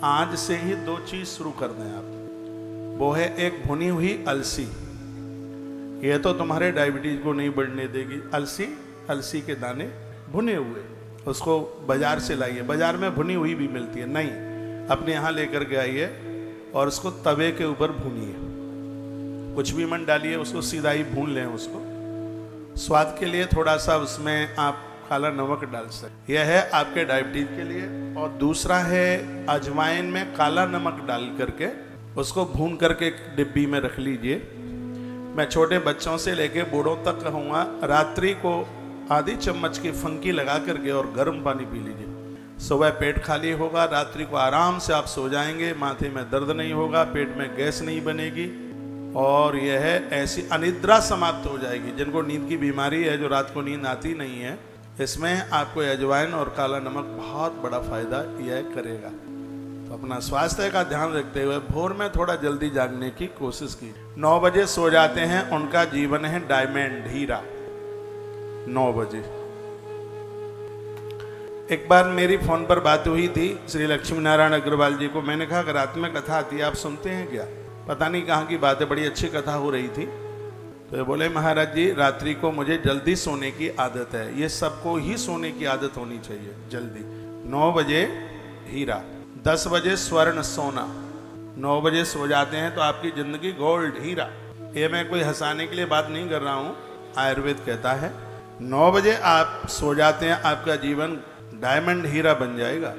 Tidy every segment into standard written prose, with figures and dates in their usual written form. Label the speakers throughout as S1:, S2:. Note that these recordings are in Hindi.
S1: आज से ही 2 चीज शुरू कर दें आप। वो है एक भुनी हुई अलसी। ये तो तुम्हारे डायबिटीज को नहीं बढ़ने देगी। अलसी के दाने भुने हुए, उसको बाजार से लाइए। बाजार में भुनी हुई भी मिलती है, नहीं अपने यहाँ लेकर के आइए और उसको तवे के ऊपर भूनिए। कुछ भी मत डालिए, उसको सीधा ही भून लें। उसको स्वाद के लिए थोड़ा सा उसमें आप काला नमक डाल सकते। यह है आपके डायबिटीज के लिए। और दूसरा है अजवाइन में काला नमक डाल करके उसको भून करके एक डिब्बी में रख लीजिए। मैं छोटे बच्चों से लेके बूढ़ों तक कहूँगा, रात्रि को आधी चम्मच की फंकी लगा करके और गर्म पानी पी लीजिए। सुबह पेट खाली होगा, रात्रि को आराम से आप सो जाएंगे, माथे में दर्द नहीं होगा, पेट में गैस नहीं बनेगी और यह है ऐसी अनिद्रा समाप्त हो जाएगी। जिनको नींद की बीमारी है, जो रात को नींद आती नहीं है, इसमें आपको अजवाइन और काला नमक बहुत बड़ा फायदा यह करेगा। तो अपना स्वास्थ्य का ध्यान रखते हुए भोर में थोड़ा जल्दी जागने की कोशिश की। 9 बजे सो जाते हैं, उनका जीवन है डायमंड, हीरा। 9 बजे। एक बार मेरी फोन पर बात हुई थी श्री लक्ष्मी नारायण अग्रवाल जी को। मैंने कहा रात में कथा आती है, आप सुनते हैं क्या? पता नहीं कहाँ की बात है, बड़ी अच्छी कथा हो रही थी। तो ये बोले महाराज जी रात्रि को मुझे जल्दी सोने की आदत है। ये सबको ही सोने की आदत होनी चाहिए जल्दी। 9 बजे हीरा, 10 बजे स्वर्ण सोना। 9 बजे सो जाते हैं तो आपकी जिंदगी गोल्ड, हीरा। ये मैं कोई हंसाने के लिए बात नहीं कर रहा हूँ, आयुर्वेद कहता है 9 बजे आप सो जाते हैं, आपका जीवन डायमंड हीरा बन जाएगा।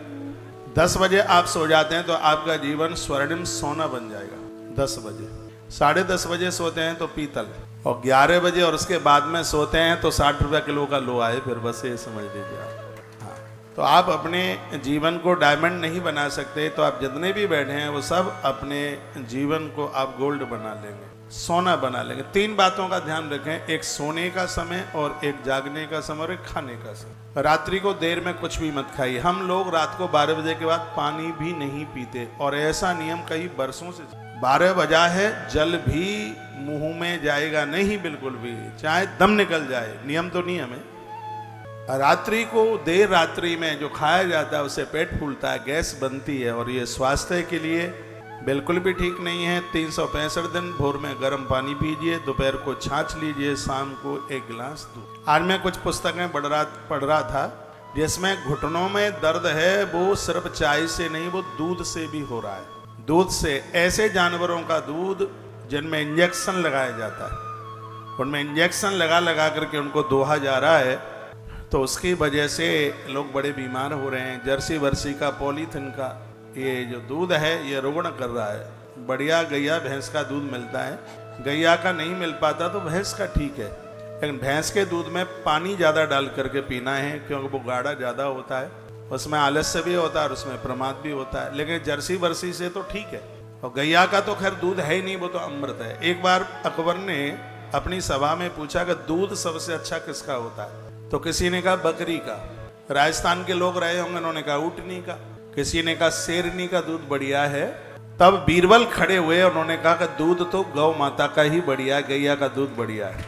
S1: 10 बजे आप सो जाते हैं तो आपका जीवन स्वर्णिम सोना बन जाएगा। 10 बजे, 10:30 बजे सोते हैं तो पीतल, और 11 बजे और उसके बाद में सोते हैं तो 60 रुपये किलो का लो आए, फिर बस ये समझ लीजिए आप। हाँ, तो आप अपने जीवन को डायमंड नहीं बना सकते, तो आप जितने भी बैठे हैं वो सब अपने जीवन को आप गोल्ड बना लेंगे, सोना बना लेंगे। 3 बातों का ध्यान रखें, एक सोने का समय और एक जागने का समय और एक खाने का समय। रात्रि को देर में कुछ भी मत खाइए। हम लोग रात को 12 बजे के बाद पानी भी नहीं पीते, और ऐसा नियम कई बरसों से। 12 बजा है, जल भी मुंह में जाएगा नहीं, बिल्कुल भी, चाहे दम निकल जाए, नियम तो नियम है। रात्रि को देर रात्रि में जो खाया जाता है उससे पेट फूलता है, गैस बनती है, और ये स्वास्थ्य के लिए बिल्कुल भी ठीक नहीं है। 365 दिन भोर में गर्म पानी पीजिए, दोपहर को छाछ लीजिए, शाम को 1 गिलास दूध। आज मैं कुछ पुस्तकें पढ़ रहा था जिसमें घुटनों में दर्द है, वो सिर्फ चाय से नहीं, वो दूध से भी हो रहा है। दूध से, ऐसे जानवरों का दूध जिनमें इंजेक्शन लगाया जाता है, उनमें इंजेक्शन लगा करके उनको दोहा जा रहा है, तो उसकी वजह से लोग बड़े बीमार हो रहे हैं। जर्सी वर्सी का, पॉलीथिन का ये जो दूध है ये रुग्ण कर रहा है। बढ़िया गैया भैंस का दूध मिलता है, गैया का नहीं मिल पाता तो भैंस का ठीक है, लेकिन भैंस के दूध में पानी ज़्यादा डाल करके पीना है, क्योंकि वो गाढ़ा ज़्यादा होता है, उसमें आलस्य भी होता है और उसमें प्रमाद भी होता है। लेकिन जर्सी वर्सी से तो ठीक है, और गैया का तो खैर दूध है ही नहीं, वो तो अमृत है। एक बार अकबर ने अपनी सभा में पूछा कि दूध सबसे अच्छा किसका होता है, तो किसी ने कहा बकरी का। राजस्थान के लोग रहे होंगे, उन्होंने कहा ऊँटनी का, किसी ने कहा शेरनी का दूध बढ़िया है। तब बीरबल खड़े हुए, उन्होंने कहा कि दूध तो गौ माता का ही बढ़िया है, गैया का दूध बढ़िया है।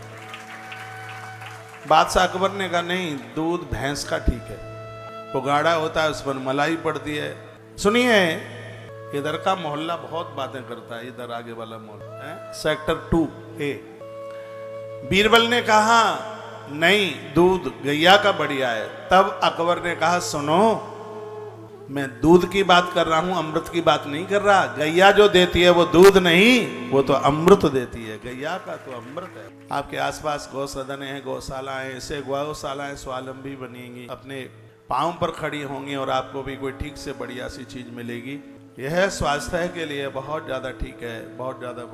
S1: बादशाह अकबर ने कहा नहीं, दूध भैंस का ठीक है, वो गाढ़ा होता है, उस पर मलाई पड़ती है। सुनिए, इधर का मोहल्ला बहुत बातें करता है, इधर आगे वाला मोहल्ला है सेक्टर 2A। बीरबल ने कहा नहीं, दूध गैया का बढ़िया है। तब अकबर ने कहा सुनो, मैं दूध की बात कर रहा हूं, अमृत की बात नहीं कर रहा। गैया जो देती है वो दूध नहीं, वो तो अमृत देती है, गैया का तो अमृत है। आपके आसपास गौसदन है, गौशालाएं, ऐसे गौशालाएं स्वावलंबी बनेंगी, अपने पांव पर खड़ी होंगी, और आपको भी कोई ठीक से बढ़िया सी चीज मिलेगी। यह स्वास्थ्य के लिए बहुत ज्यादा ठीक है, बहुत ज्यादा